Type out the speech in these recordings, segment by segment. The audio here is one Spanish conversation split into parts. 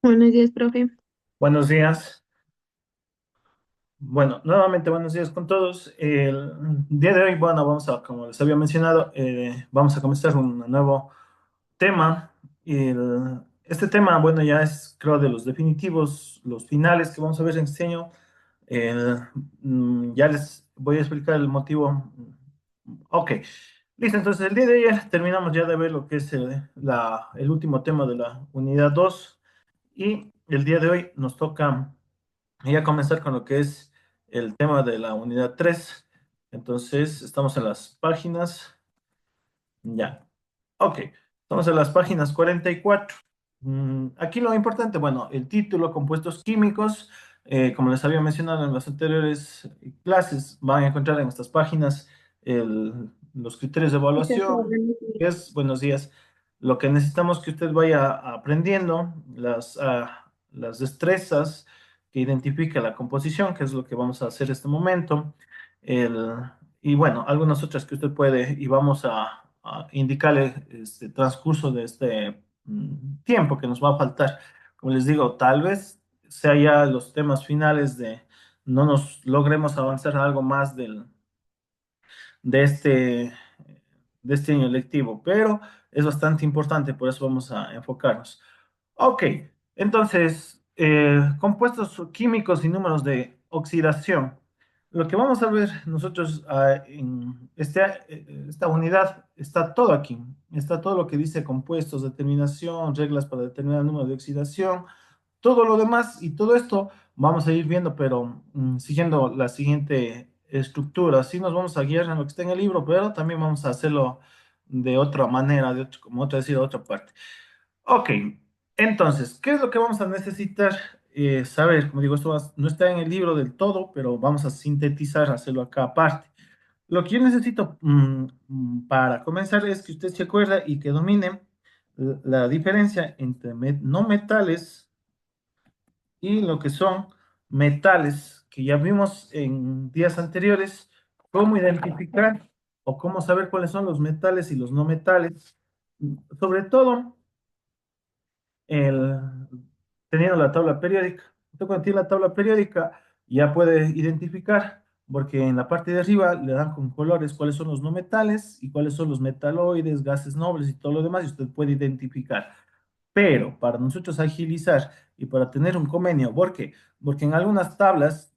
Buenos días, profe. Buenos días. Bueno, nuevamente buenos días con todos. El día de hoy, bueno, como les había mencionado, vamos a comenzar un nuevo tema. Este tema, bueno, ya es, creo, de los definitivos, los finales que vamos a ver en este año. El, ya les voy a explicar el motivo. Ok, listo. Entonces, el día de ayer terminamos ya de ver lo que es el último tema de la unidad 2 y el día de hoy nos toca. Y a comenzar con lo que es el tema de la unidad 3. Entonces, estamos en las páginas. Ya. Ok. Estamos en las páginas 44. Aquí lo importante, bueno, el título, compuestos químicos, como les había mencionado en las anteriores clases, van a encontrar en estas páginas los criterios de Muchas evaluación, que gracias. es, buenos días, lo que necesitamos que usted vaya aprendiendo, las destrezas que identifica la composición, que es lo que vamos a hacer este momento, el, y bueno, algunas otras que usted puede, y vamos a indicarle este transcurso de este tiempo que nos va a faltar. Como les digo, tal vez sea ya los temas finales de no nos logremos avanzar a algo más de este, de este año lectivo, pero es bastante importante, por eso vamos a enfocarnos. Ok, entonces, compuestos químicos y números de oxidación. Lo que vamos a ver nosotros en esta unidad está todo aquí. Está todo lo que dice compuestos, determinación, reglas para determinar el número de oxidación, todo lo demás y todo esto vamos a ir viendo, pero siguiendo la siguiente estructura. Sí nos vamos a guiar en lo que está en el libro, pero también vamos a hacerlo de otra manera, como otra decir, de otra parte. Ok, entonces, ¿qué es lo que vamos a necesitar saber? Como digo, no está en el libro del todo, pero vamos a sintetizar, hacerlo acá aparte. Lo que yo necesito para comenzar es que usted se acuerde y que domine la diferencia entre no metales y lo que son metales, que ya vimos en días anteriores, cómo identificar o cómo saber cuáles son los metales y los no metales. Sobre todo, el, teniendo la tabla periódica. Usted cuando tiene la tabla periódica ya puede identificar, porque en la parte de arriba le dan con colores cuáles son los no metales y cuáles son los metaloides, gases nobles y todo lo demás, y usted puede identificar. Pero para nosotros agilizar y para tener un convenio, ¿por qué? Porque en algunas tablas,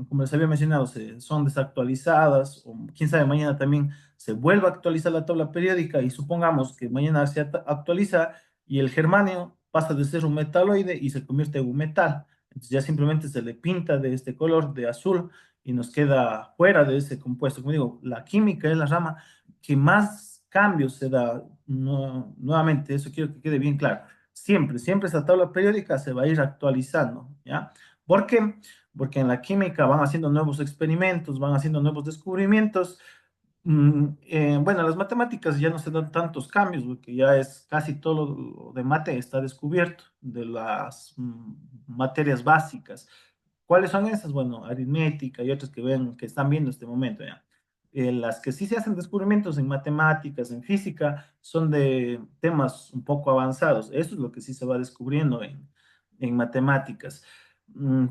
como les había mencionado, son desactualizadas, o quién sabe, mañana también se vuelve a actualizar la tabla periódica y supongamos que mañana se actualiza y el germanio pasa de ser un metaloide y se convierte en un metal. Entonces ya simplemente se le pinta de este color de azul y nos queda fuera de ese compuesto. Como digo, la química es la rama que más cambios se da. Nuevamente, eso quiero que quede bien claro. Siempre, siempre esa tabla periódica se va a ir actualizando, ¿ya? ¿Por qué? Porque en la química van haciendo nuevos experimentos, van haciendo nuevos descubrimientos. Bueno, las matemáticas ya no se dan tantos cambios, porque ya es casi todo lo de mate está descubierto de las materias básicas. ¿Cuáles son esas? Bueno, aritmética y otras que ven, que están viendo este momento ya. Las que sí se hacen descubrimientos en matemáticas, en física, son de temas un poco avanzados. Eso es lo que sí se va descubriendo en matemáticas.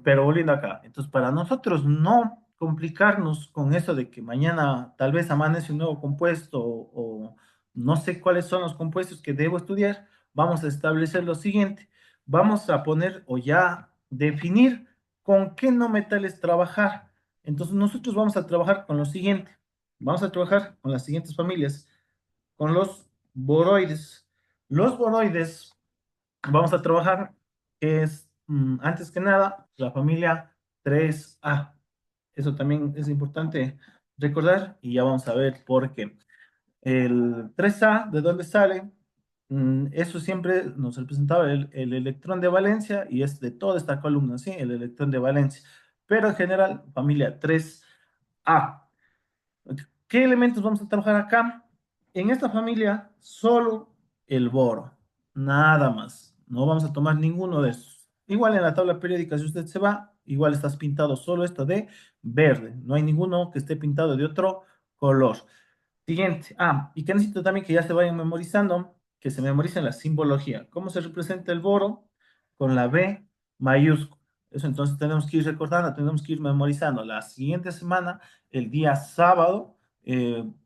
Pero volviendo acá, entonces para nosotros no complicarnos con eso de que mañana tal vez amanece un nuevo compuesto o no sé cuáles son los compuestos que debo estudiar, vamos a establecer lo siguiente. Vamos a poner o ya definir con qué no metales trabajar. Entonces nosotros vamos a trabajar con lo siguiente. Vamos a trabajar con las siguientes familias, con los boroides. Los boroides vamos a trabajar, es antes que nada la familia 3A. Eso también es importante recordar y ya vamos a ver por qué. El 3A, ¿de dónde sale? Eso siempre nos representaba el electrón de valencia y es de toda esta columna, ¿sí? El electrón de valencia. Pero en general, familia 3A. ¿Qué elementos vamos a trabajar acá? En esta familia, solo el boro, nada más. No vamos a tomar ninguno de esos. Igual en la tabla periódica, si usted se va, igual estás pintado solo esto de verde. No hay ninguno que esté pintado de otro color. Siguiente. Y que necesito también que ya se vayan memorizando, que se memoricen la simbología. ¿Cómo se representa el boro? con la B mayúscula. Eso entonces tenemos que ir recordando, tenemos que ir memorizando. La siguiente semana, el día sábado,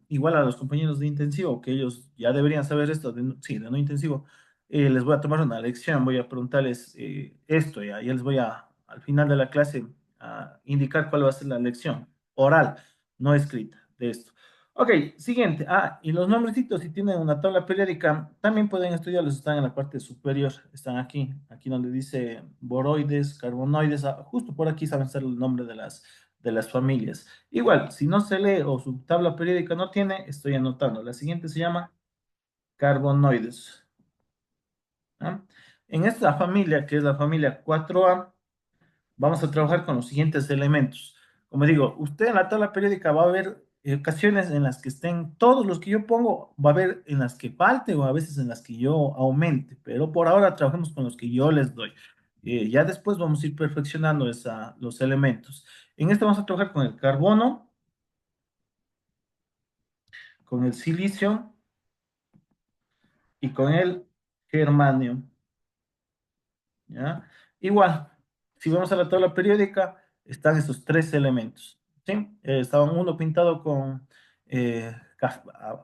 igual a los compañeros de intensivo, que ellos ya deberían saber esto, sí, de no intensivo, les voy a tomar una lección, voy a preguntarles esto, ya les voy a, al final de la clase, a indicar cuál va a ser la lección oral, no escrita, de esto. Ok, siguiente. Ah, y los nombrecitos, si tienen una tabla periódica, también pueden estudiarlos, están en la parte superior, están aquí, aquí donde dice boroides, carbonoides, justo por aquí saben ser el nombre de las familias. Igual, si no se lee o su tabla periódica no tiene, estoy anotando. La siguiente se llama carbonoides. ¿Ah? En esta familia, que es la familia 4A, vamos a trabajar con los siguientes elementos. Como digo, usted en la tabla periódica va a ver ocasiones en las que estén todos los que yo pongo, va a haber en las que falte o a veces en las que yo aumente, pero por ahora trabajemos con los que yo les doy. Ya después vamos a ir perfeccionando los elementos. En este vamos a trabajar con el carbono, con el silicio y con el germanio. ¿Ya? Igual, si vamos a la tabla periódica, están esos tres elementos, ¿sí? Estaban uno pintado con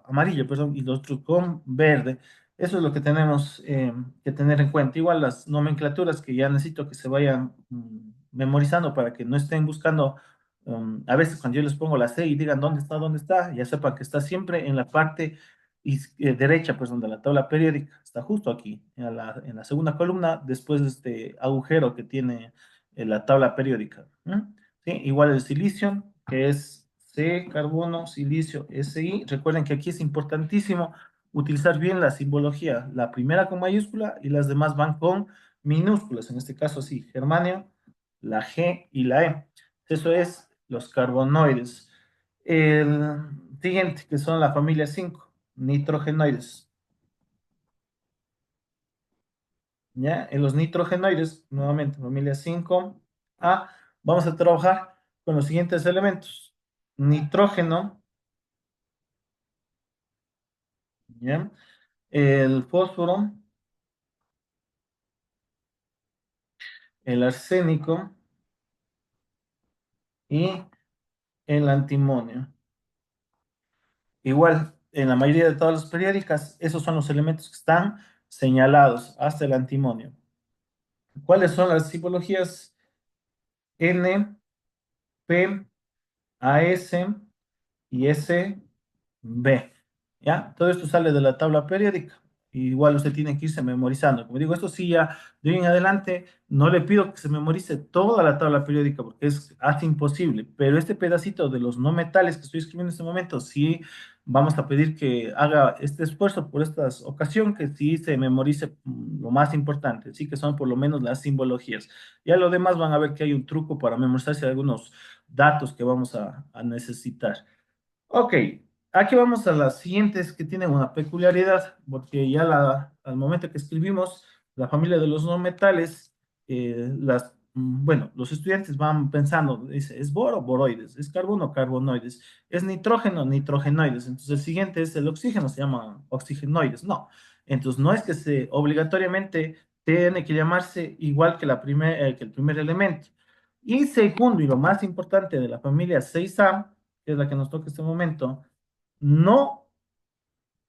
amarillo, perdón, y los otros con verde. Eso es lo que tenemos que tener en cuenta. Igual las nomenclaturas que ya necesito que se vayan memorizando para que no estén buscando, a veces cuando yo les pongo la C y digan dónde está, ya sepan que está siempre en la parte derecha, pues donde la tabla periódica está justo aquí, en la segunda columna, después de este agujero que tiene la tabla periódica. ¿Sí? Igual el silicio, que es C, carbono, silicio, Si. Recuerden que aquí es importantísimo utilizar bien la simbología, la primera con mayúscula y las demás van con minúsculas, en este caso sí, germanio, la G y la E. Eso es los carbonoides. El siguiente, que son la familia 5 nitrogenoides. ¿Ya? En los nitrogenoides, nuevamente, familia 5A, vamos a trabajar con los siguientes elementos. Nitrógeno, ¿ya? El fósforo, el arsénico y el antimonio. Igual, en la mayoría de todas las periódicas, esos son los elementos que están señalados hasta el antimonio. ¿Cuáles son las tipologías? N, P, AS y SB. ¿Ya? Todo esto sale de la tabla periódica. Igual usted tiene que irse memorizando. Como digo, esto sí ya de hoy en adelante no le pido que se memorice toda la tabla periódica porque es hasta imposible, pero este pedacito de los no metales que estoy escribiendo en este momento, sí vamos a pedir que haga este esfuerzo por esta ocasión, que sí se memorice lo más importante, sí que son por lo menos las simbologías. Ya lo demás van a ver que hay un truco para memorizarse algunos datos que vamos a necesitar. Ok, aquí vamos a las siguientes que tienen una peculiaridad, porque ya al momento que escribimos la familia de los no metales, bueno, los estudiantes van pensando, dice, ¿es boro? Boroides, ¿es carbono? Carbonoides, ¿es nitrógeno? Nitrogenoides. Entonces el siguiente es el oxígeno, se llama oxigenoides. No, entonces no es que se obligatoriamente tiene que llamarse igual que, que el primer elemento. Y segundo, y lo más importante de la familia 6A, que es la que nos toca en este momento, no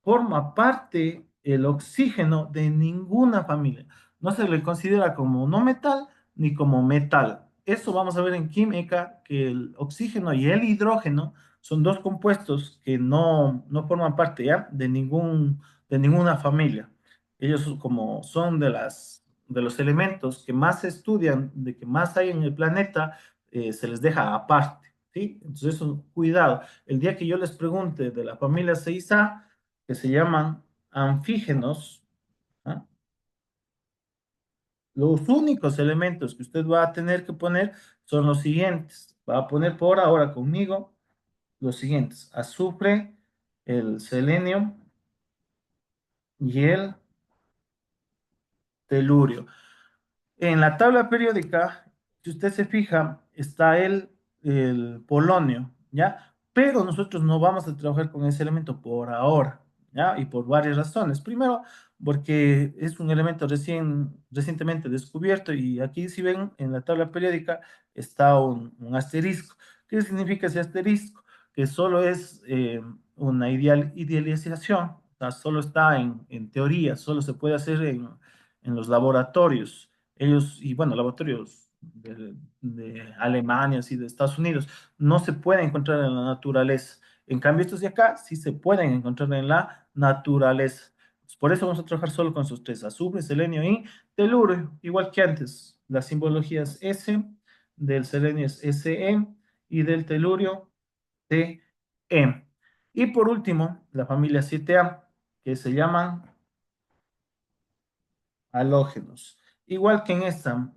forma parte el oxígeno de ninguna familia. No se le considera como no metal ni como metal. Eso vamos a ver en química, que el oxígeno y el hidrógeno son dos compuestos que no forman parte ya de ninguna familia. Ellos como son de los elementos que más se estudian, de que más hay en el planeta, se les deja aparte, ¿sí? Entonces, eso, cuidado. El día que yo les pregunte de la familia 6A, que se llaman anfígenos, ¿ah? Los únicos elementos que usted va a tener que poner son los siguientes. Va a poner por ahora conmigo los siguientes: azufre, el selenio y el telurio. En la tabla periódica, si usted se fija, está el polonio, ¿ya? Pero nosotros no vamos a trabajar con ese elemento por ahora. ¿ya? Y por varias razones. Primero, porque es un elemento recientemente descubierto y aquí si ven en la tabla periódica está un asterisco. ¿Qué significa ese asterisco? Que solo es una idealización, o sea, solo está en teoría, solo se puede hacer en los laboratorios. Ellos, y bueno, laboratorios de Alemania y de Estados Unidos, no se puede encontrar en la naturaleza. En cambio, estos de acá sí se pueden encontrar en la naturaleza. Por eso vamos a trabajar solo con esos tres: azufre, selenio y telurio, igual que antes. La simbología es S, del selenio es Se y del telurio Te. Y por último, la familia 7A, que se llaman halógenos. Igual que en esta,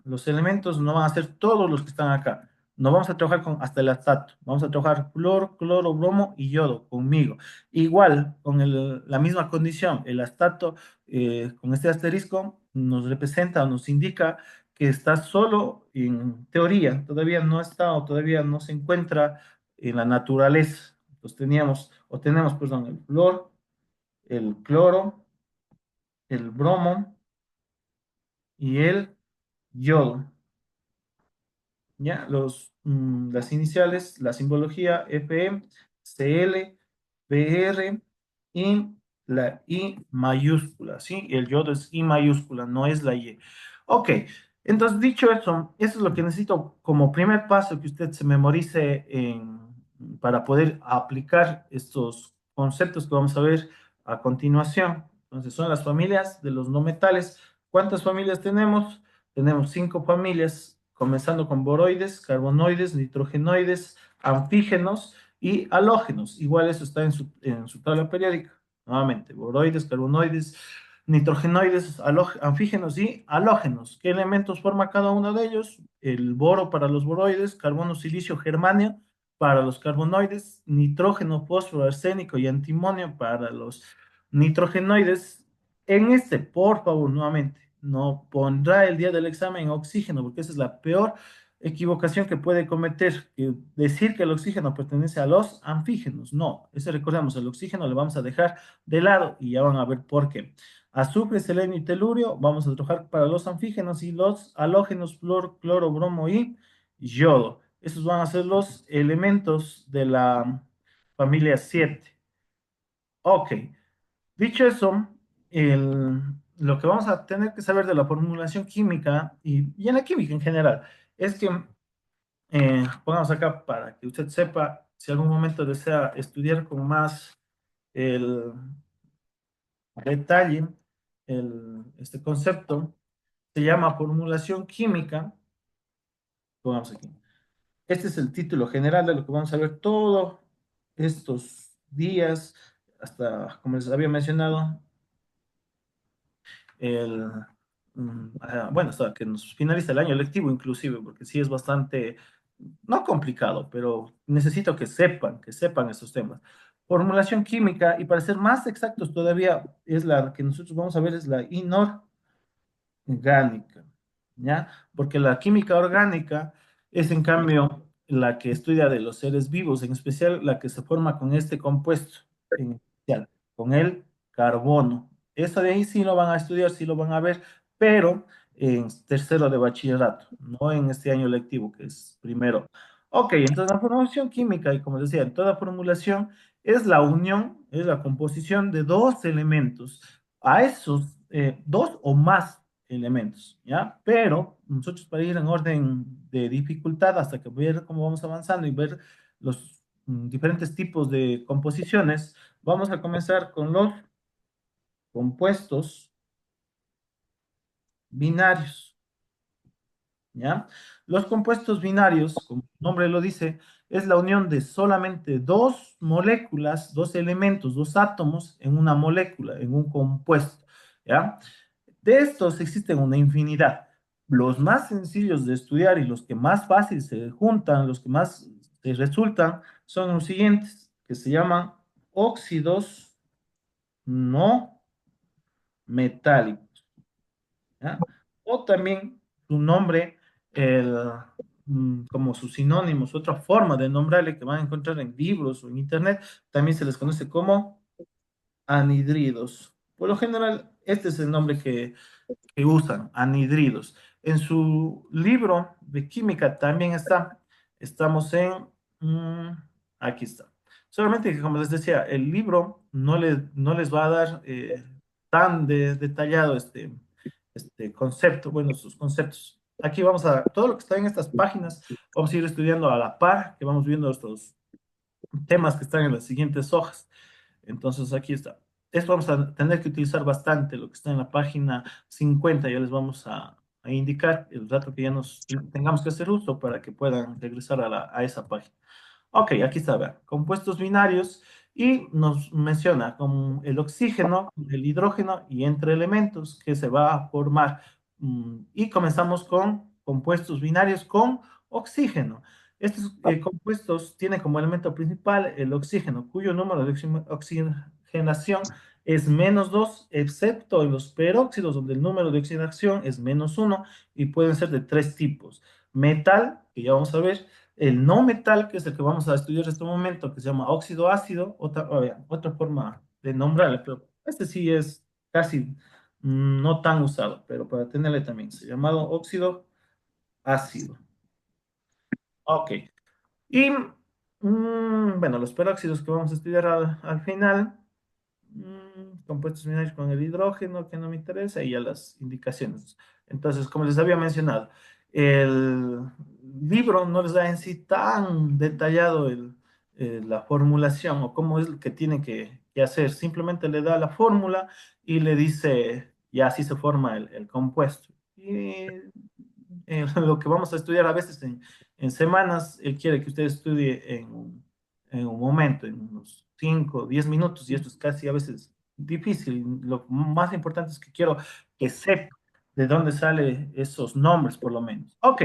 los elementos no van a ser todos los que están acá. No vamos a trabajar con hasta el astato. Vamos a trabajar flúor, cloro, bromo y yodo conmigo. Igual, con la misma condición, el astato con este asterisco nos representa o nos indica que está solo en teoría. Todavía no está o todavía no se encuentra en la naturaleza. Entonces teníamos, o tenemos, perdón, el flúor, el cloro, el bromo y el yodo. ¿Ya? Las iniciales, la simbología Fe, Cl, Br y la I mayúscula, ¿sí? El yodo es I mayúscula, no es la Y. Ok, entonces dicho eso es lo que necesito como primer paso que usted se memorice para poder aplicar estos conceptos que vamos a ver a continuación. Entonces son las familias de los no metales. ¿Cuántas familias tenemos? Tenemos 5 familias, comenzando con boroides, carbonoides, nitrogenoides, anfígenos y halógenos. Igual eso está en su tabla periódica. Nuevamente, boroides, carbonoides, nitrogenoides, anfígenos y halógenos. ¿Qué elementos forma cada uno de ellos? El boro para los boroides, carbono, silicio, germanio para los carbonoides, nitrógeno, fósforo, arsénico y antimonio para los nitrogenoides. En este, por favor, nuevamente, no pondrá el día del examen oxígeno, porque esa es la peor equivocación que puede cometer, que decir que el oxígeno pertenece a los anfígenos. No, ese recordemos, el oxígeno le vamos a dejar de lado y ya van a ver por qué. Azufre, selenio y telurio, vamos a trabajar para los anfígenos y los halógenos, flúor, cloro, bromo y yodo. Esos van a ser los elementos de la familia 7. Ok. Dicho eso, lo que vamos a tener que saber de la formulación química y en la química en general es que, pongamos acá para que usted sepa, si algún momento desea estudiar con más el detalle este concepto, se llama formulación química. Pongamos aquí. Este es el título general de lo que vamos a ver todos estos días, hasta, como les había mencionado, el, bueno, hasta que nos finalice el año lectivo inclusive, porque sí es bastante, no complicado, pero necesito que sepan estos temas. Formulación química, y para ser más exactos todavía, es la que nosotros vamos a ver, es la orgánica, ¿ya? Porque la química orgánica es en cambio la que estudia de los seres vivos, en especial la que se forma con este compuesto, en especial, con el carbono. Eso de ahí sí lo van a estudiar, sí lo van a ver, pero en tercero de bachillerato, no en este año lectivo, que es primero. Ok, entonces la formulación química, y como decía, en toda formulación es la unión, es la composición de dos elementos. A esos dos o más elementos, ¿ya? Pero nosotros para ir en orden de dificultad hasta que ver cómo vamos avanzando y ver los diferentes tipos de composiciones, vamos a comenzar con los compuestos binarios, ¿ya? Los compuestos binarios, como su nombre lo dice, es la unión de solamente dos moléculas, dos elementos, dos átomos en una molécula, en un compuesto, ¿ya? De estos existen una infinidad. Los más sencillos de estudiar y los que más fácil se juntan, los que más se resultan, son los siguientes, que se llaman óxidos no metálicos, ¿ya? O también su nombre, como sus sinónimos, otra forma de nombrarle que van a encontrar en libros o en internet, también se les conoce como anhidridos. Por lo general, este es el nombre que usan, anhidridos. En su libro de química también está. Estamos en, mm, aquí está. Solamente que, como les decía, el libro no les va a dar tan detallado este concepto, bueno, sus conceptos. Aquí vamos a, todo lo que está en estas páginas, vamos a ir estudiando a la par, que vamos viendo estos temas que están en las siguientes hojas. Entonces, aquí está. Esto vamos a tener que utilizar bastante, lo que está en la página 50. Ya les vamos a indicar el rato que ya nos tengamos que hacer uso para que puedan regresar a esa página. Ok, aquí está, vean, compuestos binarios y nos menciona como el oxígeno, el hidrógeno y entre elementos que se va a formar. Y comenzamos con compuestos binarios con oxígeno. Estos compuestos tienen como elemento principal el oxígeno, cuyo número de oxigenación es -2, excepto en los peróxidos, donde el número de oxigenación es -1 y pueden ser de tres tipos. Metal, que ya vamos a ver, el no metal, que es el que vamos a estudiar en este momento, que se llama óxido ácido, otra forma de nombrarle, pero este sí es casi no tan usado, pero para tenerle también, se llama óxido ácido. Ok. Y bueno, los peróxidos que vamos a estudiar al final, compuestos binarios con el hidrógeno, que no me interesa, y ya las indicaciones. Entonces, como les había mencionado, el libro no les da en sí tan detallado la formulación o cómo es lo que tiene que hacer. Simplemente le da la fórmula y le dice, y así se forma el compuesto. Y lo que vamos a estudiar a veces en semanas, él quiere que usted estudie en un momento, en unos 5 o 10 minutos, y esto es casi a veces difícil. Lo más importante es que quiero que sepa de dónde salen esos nombres, por lo menos. Ok,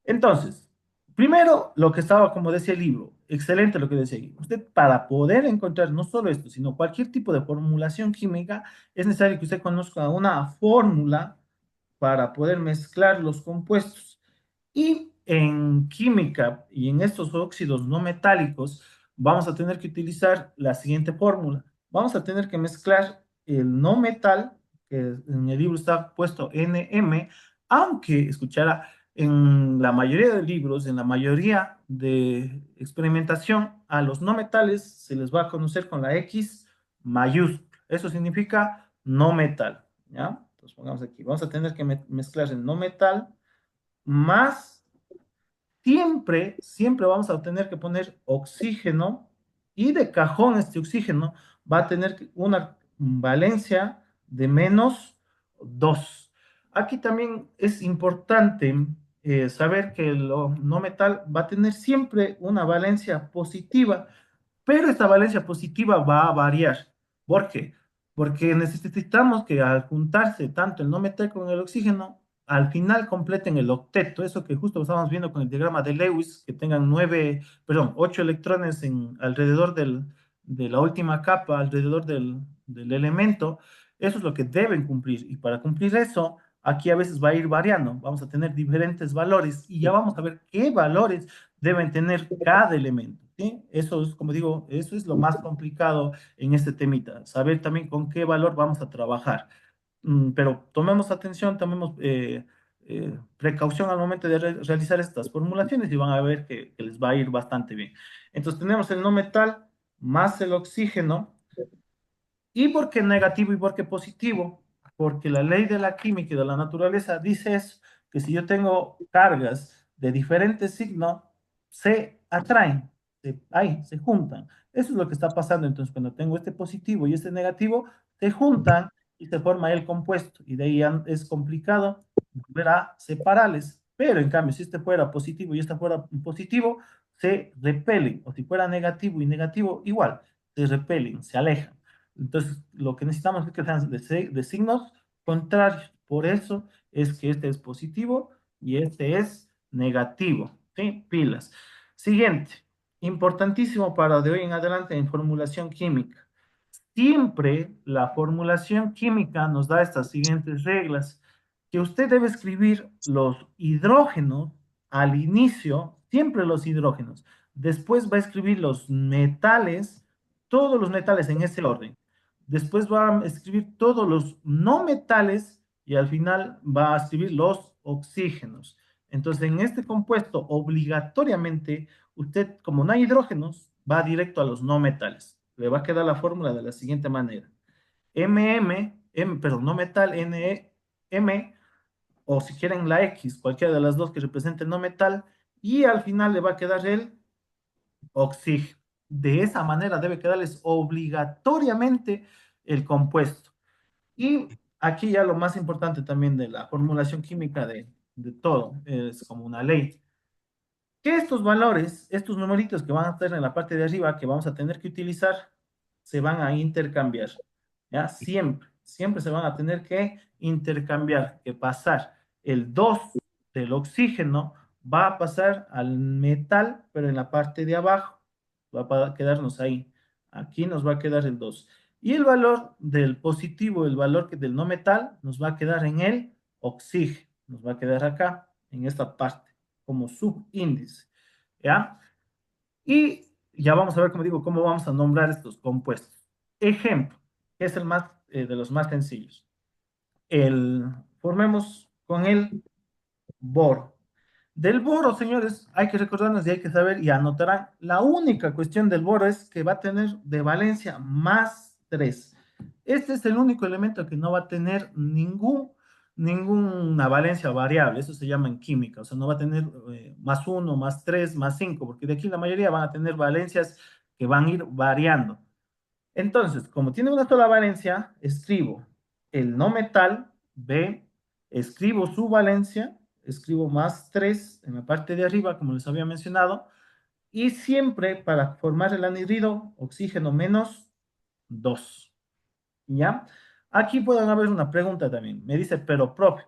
entonces, primero lo que estaba, como decía el libro, excelente lo que decía ahí. Usted, para poder encontrar no solo esto, sino cualquier tipo de formulación química, es necesario que usted conozca una fórmula para poder mezclar los compuestos. Y en química y en estos óxidos no metálicos, vamos a tener que utilizar la siguiente fórmula. Vamos a tener que mezclar el no metal, que en el libro está puesto NM, aunque, escuchará, en la mayoría de libros, en la mayoría de experimentación, a los no metales se les va a conocer con la X mayúscula. Eso significa no metal, ¿ya? Entonces pongamos aquí, vamos a tener que mezclar el no metal más siempre vamos a tener que poner oxígeno y de cajón este oxígeno va a tener una valencia de -2. Aquí también es importante saber que el no metal va a tener siempre una valencia positiva, pero esta valencia positiva va a variar. ¿Por qué? Porque necesitamos que al juntarse tanto el no metal con el oxígeno, al final completen el octeto, eso que justo estábamos viendo con el diagrama de Lewis, que tengan 8 electrones alrededor de la última capa, alrededor del elemento, eso es lo que deben cumplir. Y para cumplir eso, aquí a veces va a ir variando, vamos a tener diferentes valores y ya vamos a ver qué valores deben tener cada elemento, ¿sí? Eso es, como digo, eso es lo más complicado en este temita, saber también con qué valor vamos a trabajar. Pero tomemos atención, tomemos precaución al momento de realizar estas formulaciones y van a ver que les va a ir bastante bien. Entonces tenemos el no metal más el oxígeno. ¿Y por qué negativo y por qué positivo? Porque la ley de la química y de la naturaleza dice eso, que si yo tengo cargas de diferentes signos, se atraen, se juntan. Eso es lo que está pasando. Entonces, cuando tengo este positivo y este negativo, se juntan y se forma el compuesto. Y de ahí ya es complicado volver a separarles. Pero en cambio, si este fuera positivo y este fuera positivo, se repelen. O si fuera negativo y negativo, igual, se repelen, se alejan. Entonces, lo que necesitamos es que sean de signos contrarios. Por eso es que este es positivo y este es negativo. ¿Sí? Pilas. Siguiente, importantísimo para de hoy en adelante en formulación química. Siempre la formulación química nos da estas siguientes reglas, que usted debe escribir los hidrógenos al inicio, siempre los hidrógenos. Después va a escribir los metales, todos los metales en ese orden. después va a escribir todos los no metales y al final va a escribir los oxígenos. Entonces, en este compuesto, obligatoriamente, usted, como no hay hidrógenos, va directo a los no metales. Le va a quedar la fórmula de la siguiente manera. perdón, no metal, NM, o si quieren la X, cualquiera de las dos que represente el no metal, y al final le va a quedar el oxígeno. De esa manera debe quedarles obligatoriamente el compuesto. Y aquí ya lo más importante también de la formulación química de todo, es como una ley que estos valores, estos numeritos que van a estar en la parte de arriba, que vamos a tener que utilizar, se van a intercambiar. ¿Ya? Siempre se van a tener que intercambiar, que pasar el 2 del oxígeno va a pasar al metal, pero en la parte de abajo, va a quedarnos ahí. Aquí nos va a quedar el 2. Y el valor del positivo, el valor del no metal, nos va a quedar en el oxígeno, nos va a quedar acá, en esta parte como subíndice, ¿ya? Y ya vamos a ver, como digo, cómo vamos a nombrar estos compuestos. Ejemplo, que es el más, de los más sencillos. Formemos con el boro. Del boro, señores, hay que recordarnos y hay que saber y anotarán. La única cuestión del boro es que va a tener de valencia más 3. Este es el único elemento que no va a tener ninguna valencia variable. Eso se llama en química. O sea, no va a tener más 1, más 3, más 5, porque de aquí la mayoría van a tener valencias que van a ir variando. Entonces, como tiene una sola valencia, escribo el no metal, B, escribo su valencia, escribo más 3 en la parte de arriba, como les había mencionado, y siempre para formar el anhidrido, oxígeno menos 2. ¿Ya? Aquí pueden haber una pregunta también. Me dice, pero profe,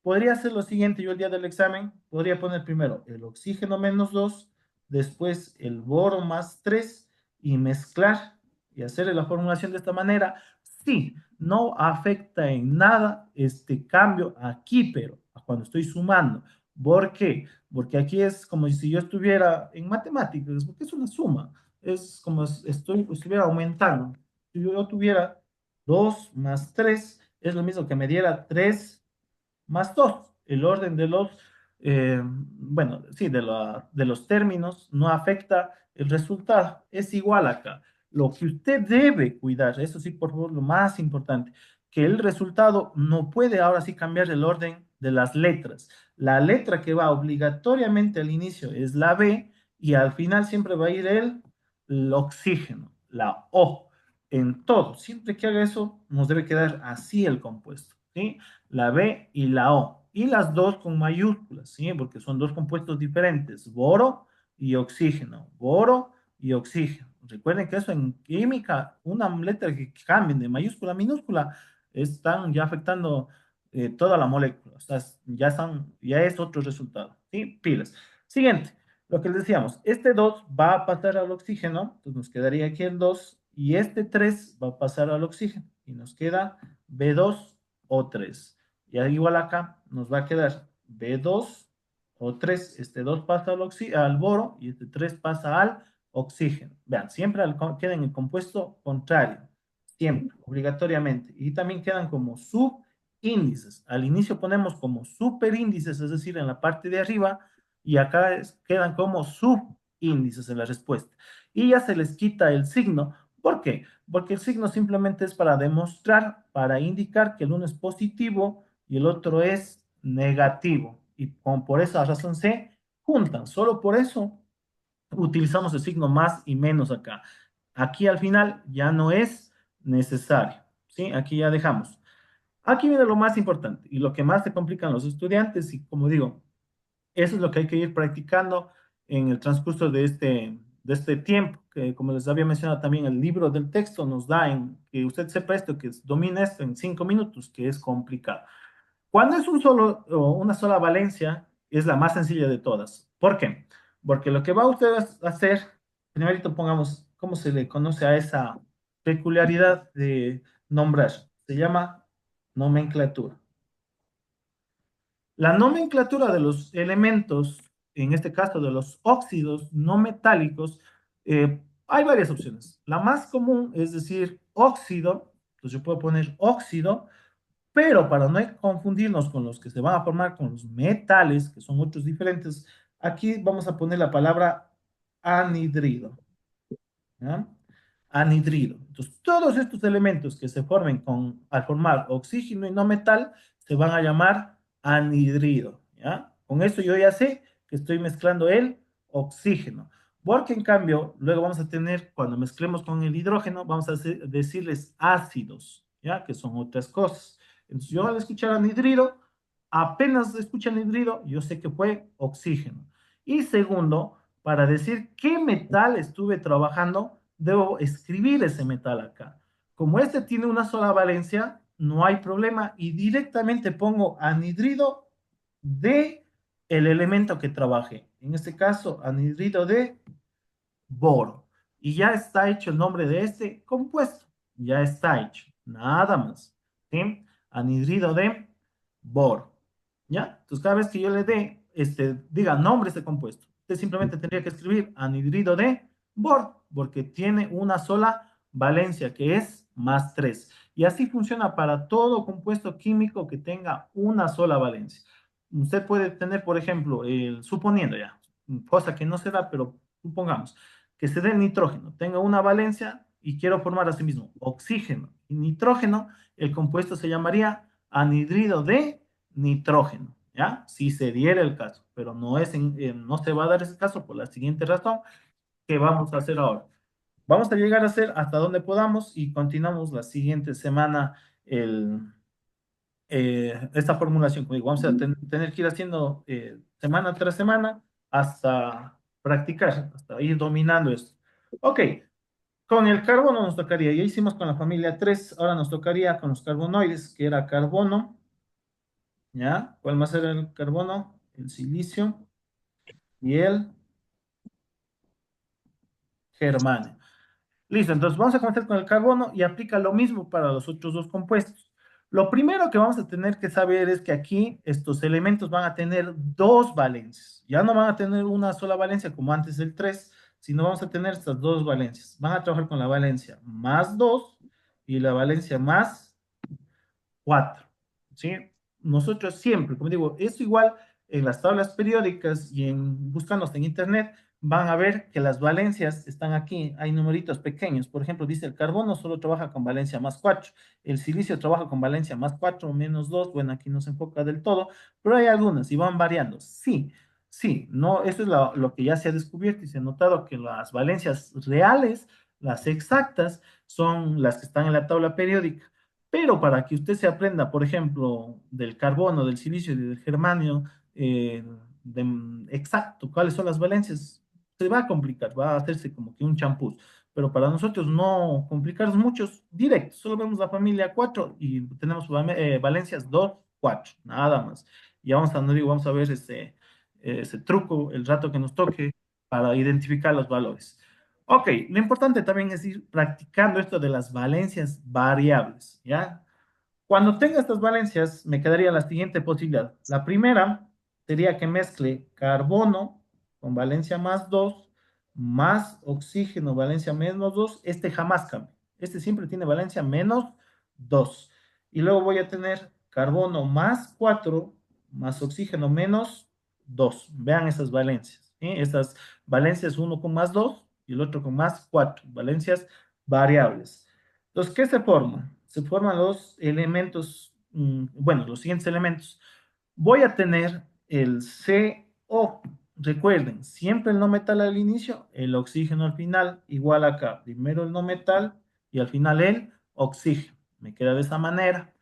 ¿podría hacer lo siguiente yo el día del examen? Podría poner primero el oxígeno menos 2, después el boro más 3 y mezclar y hacer la formulación de esta manera. Sí, no afecta en nada este cambio aquí, pero cuando estoy sumando. ¿Por qué? Porque aquí es como si yo estuviera en matemáticas, porque es una suma. Es como si estuviera aumentando. Si yo tuviera 2 más 3 es lo mismo que me diera 3 más 2. El orden de los, bueno, sí, de los términos no afecta el resultado. Es igual acá. Lo que usted debe cuidar, eso sí, por favor, lo más importante, que el resultado no puede ahora sí cambiar el orden de las letras. La letra que va obligatoriamente al inicio es la B y al final siempre va a ir el oxígeno, la O en todo. Siempre que haga eso, nos debe quedar así el compuesto, ¿sí? La B y la O. Y las dos con mayúsculas, ¿sí? Porque son dos compuestos diferentes, boro y oxígeno. Boro y oxígeno. Recuerden que eso en química, una letra que cambien de mayúscula a minúscula, están ya afectando toda la molécula. O sea, ya es otro resultado, ¿sí? Pilas. Siguiente. Lo que les decíamos, este 2 va a pasar al oxígeno, entonces nos quedaría aquí el 2 y este 3 va a pasar al oxígeno, y nos queda B2 o 3. Y igual acá nos va a quedar B2 o 3. Este 2 pasa al boro y este 3 pasa al oxígeno. Vean, siempre queda en el compuesto contrario, siempre, obligatoriamente. Y también quedan como subíndices. Al inicio ponemos como superíndices, es decir, en la parte de arriba, y acá quedan como subíndices en la respuesta. Y ya se les quita el signo. ¿Por qué? Porque el signo simplemente es para demostrar, para indicar que el uno es positivo y el otro es negativo. Y por esa razón se juntan. Solo por eso utilizamos el signo más y menos acá. Aquí al final ya no es necesario. ¿Sí? Aquí ya dejamos. Aquí viene lo más importante y lo que más se complican los estudiantes y como digo, eso es lo que hay que ir practicando en el transcurso de este tiempo, que como les había mencionado también, el libro del texto nos da en que usted sepa esto, que domine esto en 5 minutos, que es complicado. Cuando es una sola valencia, es la más sencilla de todas. ¿Por qué? Porque lo que va usted a hacer, primerito pongamos cómo se le conoce a esa peculiaridad de nombrar. Se llama nomenclatura. La nomenclatura de los elementos, en este caso de los óxidos no metálicos, hay varias opciones. La más común es decir óxido, Entonces yo puedo poner óxido, pero para no confundirnos con los que se van a formar con los metales, que son otros diferentes, aquí vamos a poner la palabra anhidrido. ¿Ya? Anhidrido. Entonces, todos estos elementos que se formen al formar oxígeno y no metal se van a llamar anhidrido. ¿Ya? Con esto yo ya sé que estoy mezclando el oxígeno. Porque en cambio, luego vamos a tener, cuando mezclemos con el hidrógeno, vamos a decirles ácidos, ¿ya? Que son otras cosas. Entonces, yo al escuchar anhidrido, apenas escucho anhidrido, yo sé que fue oxígeno. Y segundo, para decir qué metal estuve trabajando, debo escribir ese metal acá. Como este tiene una sola valencia, no hay problema y directamente pongo anhidrido de el elemento que trabaje. En este caso, anhidrido de boro. Y ya está hecho el nombre de este compuesto. Ya está hecho. Nada más. ¿Sí? Anhidrido de boro. ¿Ya? Entonces, cada vez que yo le dé, diga nombre de este compuesto, usted simplemente tendría que escribir anhidrido de boro, porque tiene una sola valencia, que es más 3. Y así funciona para todo compuesto químico que tenga una sola valencia. Usted puede tener, por ejemplo, suponiendo ya, cosa que no se da, pero supongamos, que se dé el nitrógeno, tenga una valencia y quiero formar asimismo oxígeno y nitrógeno, el compuesto se llamaría anhidrido de nitrógeno, ¿ya? Si se diera el caso, pero no se va a dar ese caso por la siguiente razón que vamos a hacer ahora. Vamos a llegar a hacer hasta donde podamos y continuamos la siguiente semana esta formulación. Como digo, vamos a tener que ir haciendo semana tras semana hasta practicar, hasta ir dominando esto. Ok, con el carbono nos tocaría, ya hicimos con la familia 3, ahora nos tocaría con los carbonoides, que era carbono, ¿ya? ¿Cuál más era el carbono? El silicio y el germanio. Listo, entonces vamos a comenzar con el carbono y aplica lo mismo para los otros dos compuestos. Lo primero que vamos a tener que saber es que aquí estos elementos van a tener dos valencias. Ya no van a tener una sola valencia como antes del 3, sino vamos a tener estas dos valencias. Van a trabajar con la valencia más 2 y la valencia más 4, ¿sí? Nosotros siempre, como digo, esto igual en las tablas periódicas y buscando en internet, van a ver que las valencias están aquí, hay numeritos pequeños. Por ejemplo, dice el carbono solo trabaja con valencia más 4, el silicio trabaja con valencia más 4 o menos 2. Bueno, aquí no se enfoca del todo, pero hay algunas y van variando. Sí, sí, no, eso es lo que ya se ha descubierto y se ha notado que las valencias reales, las exactas, son las que están en la tabla periódica. Pero para que usted se aprenda, por ejemplo, del carbono, del silicio y del germanio, exacto cuáles son las valencias, se va a complicar, va a hacerse como que un champús. Pero para nosotros no complicarnos muchos, directo, solo vemos la familia 4 y tenemos valencias 2, 4, nada más. Y vamos a, no digo, vamos a ver ese truco el rato que nos toque para identificar los valores. Ok, lo importante también es ir practicando esto de las valencias variables, ¿ya? Cuando tenga estas valencias, me quedaría la siguiente posibilidad. La primera sería que mezcle carbono con valencia más 2 más oxígeno, valencia menos 2. Este jamás cambia. Este siempre tiene valencia menos 2. Y luego voy a tener carbono más 4 más oxígeno menos 2. Vean esas valencias. ¿Sí? Estas valencias, uno con más 2 y el otro con más 4. Valencias variables. Entonces, ¿qué se forma? Se forman los elementos, bueno, los siguientes elementos. Voy a tener el CO. Recuerden, siempre el no metal al inicio, el oxígeno al final, igual acá. Primero el no metal y al final el oxígeno. Me queda de esa manera.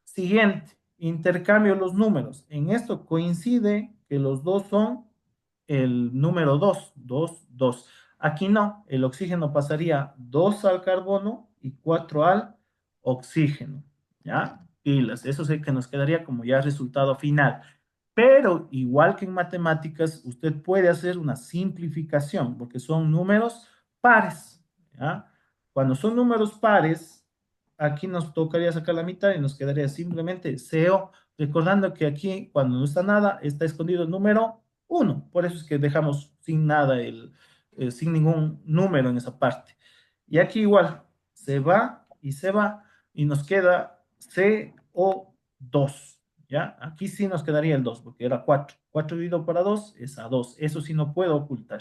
Siguiente, intercambio los números. En esto coincide que los dos son el número 2, 2, 2. Aquí no, el oxígeno pasaría 2 al carbono y 4 al oxígeno. ¿Ya? Pilas, eso sí que nos quedaría como ya resultado final. Pero igual que en matemáticas, usted puede hacer una simplificación porque son números pares. ¿Ya? Cuando son números pares, aquí nos tocaría sacar la mitad y nos quedaría simplemente CO, recordando que aquí cuando no está nada, está escondido el número 1. Por eso es que dejamos sin nada, sin ningún número en esa parte. Y aquí igual, se va y se va. y nos queda CO2, ¿ya? Aquí sí nos quedaría el 2 porque era 4. 4 dividido para 2 es a 2. Eso sí no puedo ocultar.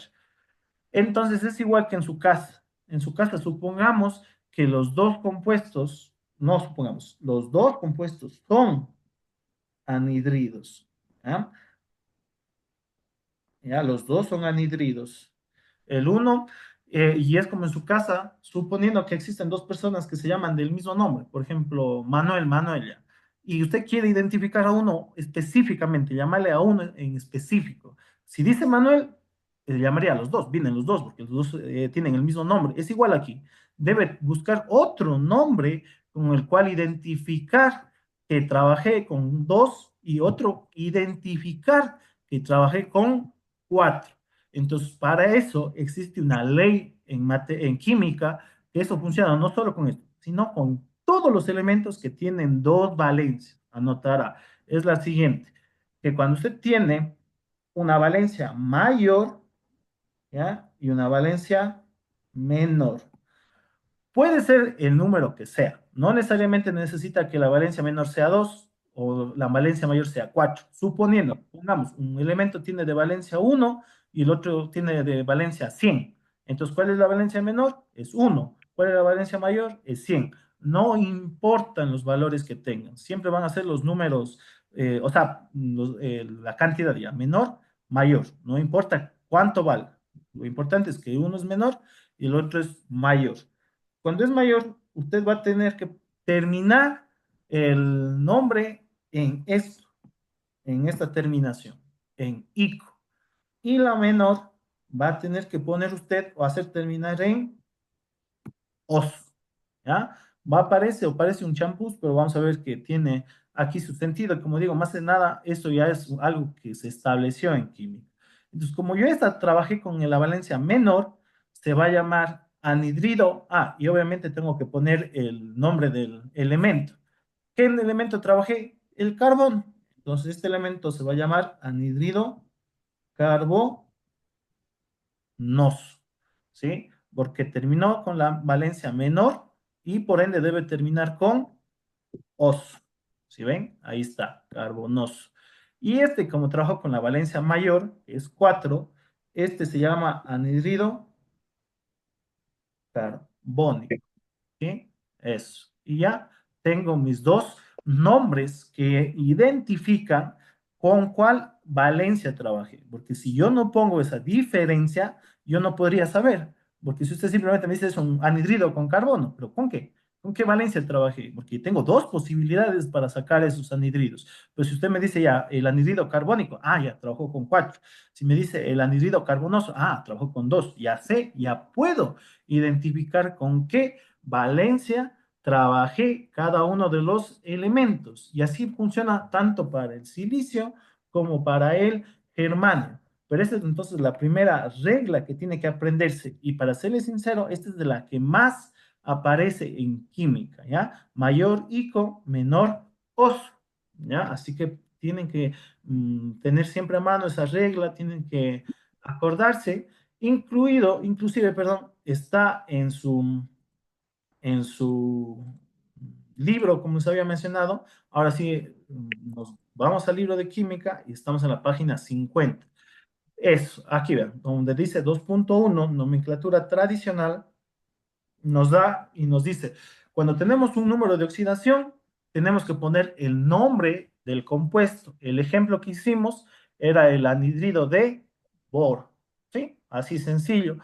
Entonces es igual que en su casa. En su casa supongamos que los dos compuestos, no supongamos, los dos compuestos son anhidridos. ¿Ya? ¿Ya? Los dos son anhidridos. El uno, y es como en su casa, suponiendo que existen dos personas que se llaman del mismo nombre, por ejemplo, Manuel, Manuela, y usted quiere identificar a uno específicamente, llamarle a uno en específico. Si dice Manuel, llamaría a los dos, vienen los dos, porque los dos tienen el mismo nombre. Es igual aquí. Debe buscar otro nombre con el cual identificar que trabajé con dos y otro identificar que trabajé con cuatro. Entonces, para eso existe una ley en química que eso funciona no solo con esto, sino con todos los elementos que tienen dos valencias. Anotará, es la siguiente, que cuando usted tiene una valencia mayor, ¿ya? Y una valencia menor, puede ser el número que sea. No necesariamente necesita que la valencia menor sea 2 o la valencia mayor sea 4. Suponiendo, pongamos, un elemento tiene de valencia 1 y el otro tiene de valencia 100. Entonces, ¿cuál es la valencia menor? Es 1. ¿Cuál es la valencia mayor? Es 100. No importan los valores que tengan. Siempre van a ser los números, o sea, la cantidad ya menor, mayor. No importa cuánto vale. Lo importante es que uno es menor y el otro es mayor. Cuando es mayor, usted va a tener que terminar el nombre en esto, en esta terminación, en ico. Y la menor va a tener que poner usted o hacer terminar en os, ¿ya? Va a aparecer o parece un champús, pero vamos a ver que tiene aquí su sentido. Como digo, más de nada, esto ya es algo que se estableció en química. Entonces, como yo esta trabajé con la valencia menor, se va a llamar anhidrido. Ah, y obviamente tengo que poner el nombre del elemento. ¿Qué elemento trabajé? El carbón. Entonces, este elemento se va a llamar anhidrido carbonoso, ¿sí? Porque terminó con la valencia menor y por ende debe terminar con os. ¿Sí ven? Ahí está, carbonoso. Y este, como trabajo con la valencia mayor, es 4, este se llama anhidrido carbónico. ¿Sí? Eso. Y ya tengo mis dos nombres que identifican con cuál valencia trabajé. Porque si yo no pongo esa diferencia, yo no podría saber. Porque si usted simplemente me dice es un anhidrido con carbono, ¿pero con qué? ¿Con qué valencia trabajé? Porque tengo dos posibilidades para sacar esos anhidridos. Pero si usted me dice ya el anhidrido carbónico, ah, ya trabajó con 4. Si me dice el anhidrido carbonoso, ah, trabajó con 2. Ya sé, ya puedo identificar con qué valencia trabajé cada uno de los elementos. Y así funciona tanto para el silicio como para el germanio. Pero esta es entonces la primera regla que tiene que aprenderse. Y para serle sincero, esta es de la que más aparece en química, ¿ya? Mayor ICO, menor OS, ¿ya? Así que tienen que tener siempre a mano esa regla, tienen que acordarse, inclusive, perdón, está en su libro, como se había mencionado. Ahora sí, nos vamos al libro de química y estamos en la página 50. Eso, aquí vean, donde dice 2.1, nomenclatura tradicional, nos da y nos dice, cuando tenemos un número de oxidación, tenemos que poner el nombre del compuesto. El ejemplo que hicimos era el anhidrido de boro, ¿sí? Así sencillo.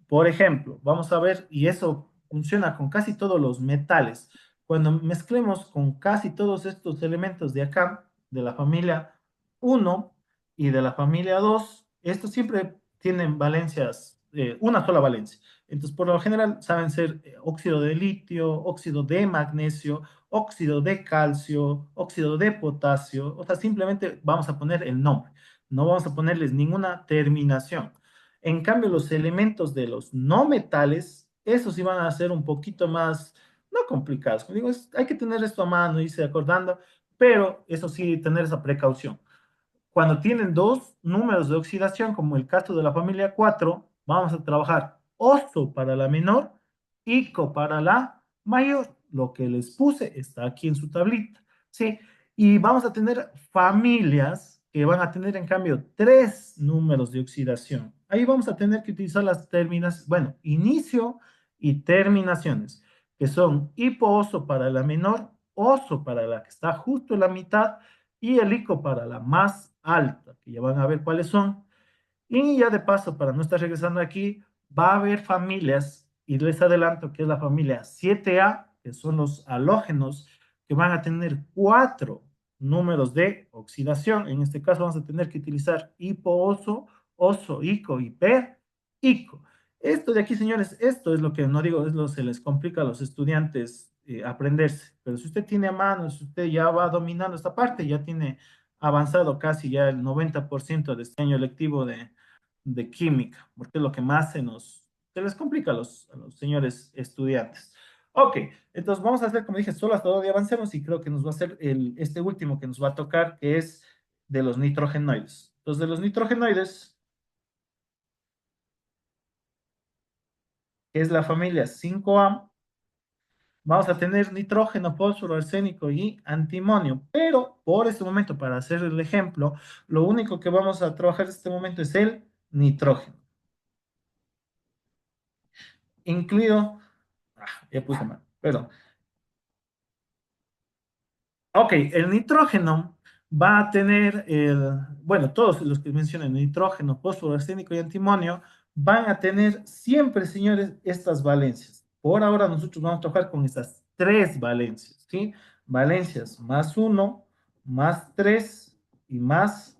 Por ejemplo, vamos a ver, y eso funciona con casi todos los metales. Cuando mezclemos con casi todos estos elementos de acá, de la familia 1 y de la familia 2, estos siempre tienen valencias, una sola valencia. Entonces, por lo general, saben ser óxido de litio, óxido de magnesio, óxido de calcio, óxido de potasio. O sea, simplemente vamos a poner el nombre. No vamos a ponerles ninguna terminación. En cambio, los elementos de los no metales, esos sí van a ser un poquito más, no complicados. Como digo, hay que tener esto a mano, irse acordando, pero eso sí, tener esa precaución. Cuando tienen dos números de oxidación, como el caso de la familia 4, vamos a trabajar oso para la menor, ico para la mayor. lo que les puse está aquí en su tablita, ¿sí? Y vamos a tener familias que van a tener en cambio tres números de oxidación. Ahí vamos a tener que utilizar las terminaciones, bueno, inicio y terminaciones, que son hipooso para la menor, oso para la que está justo en la mitad y helico para la más alta, que ya van a ver cuáles son. Y ya de paso, para no estar regresando aquí, va a haber familias, y les adelanto que es la familia 7A, que son los halógenos, que van a tener cuatro números de oxidación. En este caso vamos a tener que utilizar hipooso, oso, ico y ico. Esto de aquí, señores, esto es lo que no digo, es lo que se les complica a los estudiantes aprenderse. Pero si usted tiene a mano, si usted ya va dominando esta parte, ya tiene avanzado casi ya el 90% de este año lectivo de química, porque es lo que más se les complica a los señores estudiantes. Ok, entonces vamos a hacer, como dije, solo hasta donde avancemos y creo que nos va a hacer este último que nos va a tocar, que es de los nitrogenoides. Entonces, de los nitrogenoides, que es la familia 5A, vamos a tener nitrógeno, fósforo, arsénico y antimonio. Pero por este momento, para hacer el ejemplo, lo único que vamos a trabajar en este momento es el nitrógeno, incluido, ya puse mal, perdón. Ok, el nitrógeno va a tener, bueno, todos los que mencionan, nitrógeno, fósforo, arsénico y antimonio, van a tener siempre, señores, estas valencias. Por ahora nosotros vamos a trabajar con estas tres valencias, ¿sí? Valencias más uno, más tres y más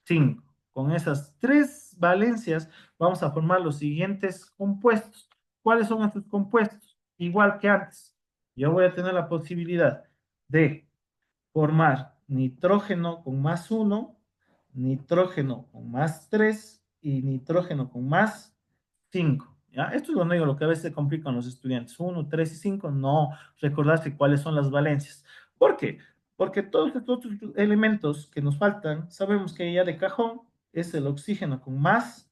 5. Con esas tres valencias vamos a formar los siguientes compuestos. ¿Cuáles son estos compuestos? Igual que antes, yo voy a tener la posibilidad de formar nitrógeno con más uno, nitrógeno con más 3 y nitrógeno con más 5. ¿Ya? Esto es lo único lo que a veces se complica a los estudiantes. Uno, 3 y 5, no recordarse cuáles son las valencias. ¿Por qué? Porque todos estos otros elementos que nos faltan, sabemos que ya de cajón es el oxígeno con más,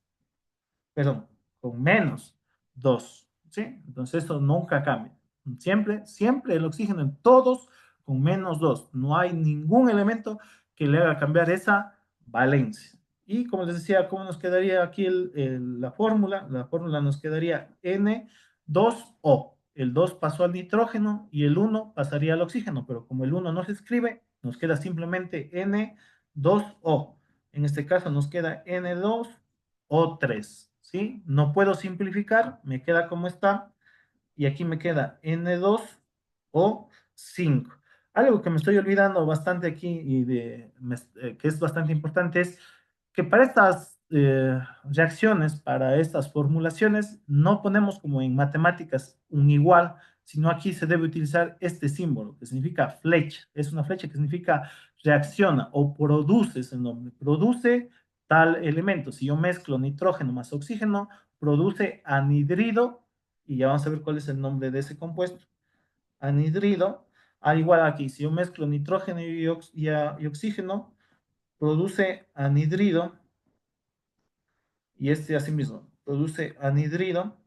perdón, con menos 2, ¿sí? Entonces eso nunca cambia. Siempre, siempre el oxígeno en todos con menos 2. No hay ningún elemento que le haga cambiar esa valencia. Y como les decía, ¿cómo nos quedaría aquí la fórmula? La fórmula nos quedaría N2O. El 2 pasó al nitrógeno y el 1 pasaría al oxígeno, pero como el 1 no se escribe, nos queda simplemente N2O. En este caso nos queda N2O3. ¿Sí? No puedo simplificar, me queda como está, y aquí me queda N2O5. Algo que me estoy olvidando bastante aquí y que es bastante importante es que para estas reacciones, para estas formulaciones, no ponemos como en matemáticas un igual, sino aquí se debe utilizar este símbolo que significa flecha. Es una flecha que significa reacciona o produce, es el nombre, produce tal elemento. Si yo mezclo nitrógeno más oxígeno, produce anhidrido, y ya vamos a ver cuál es el nombre de ese compuesto. Anhidrido, al igual aquí, si yo mezclo nitrógeno y oxígeno, produce anhidrido, y este así mismo produce anhidrido.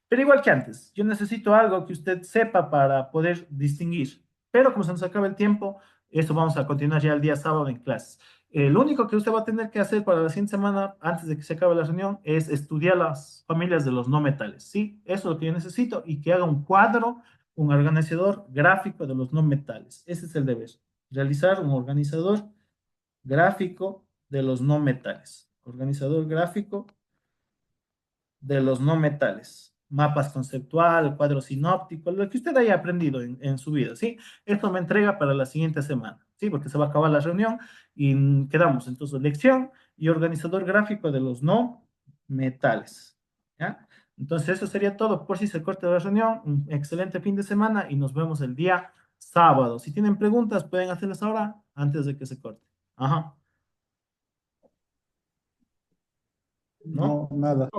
Pero igual que antes, yo necesito algo que usted sepa para poder distinguir. Pero como se nos acaba el tiempo, esto vamos a continuar ya el día sábado en clases. Lo único que usted va a tener que hacer para la siguiente semana, antes de que se acabe la reunión, es estudiar las familias de los no metales. Sí, eso es lo que yo necesito y que haga un cuadro, un organizador gráfico de los no metales. Ese es el deber. Realizar un organizador gráfico de los no metales. Organizador gráfico de los no metales, mapas conceptual, cuadro sinóptico, lo que usted haya aprendido en su vida, ¿sí? Esto me entrega para la siguiente semana, ¿sí? Porque se va a acabar la reunión y quedamos entonces lección y organizador gráfico de los no metales, ¿ya? Entonces eso sería todo por si se corta la reunión. Un excelente fin de semana y nos vemos el día sábado. Si tienen preguntas, pueden hacerlas ahora antes de que se corte. Ajá, No, ¿no? nada.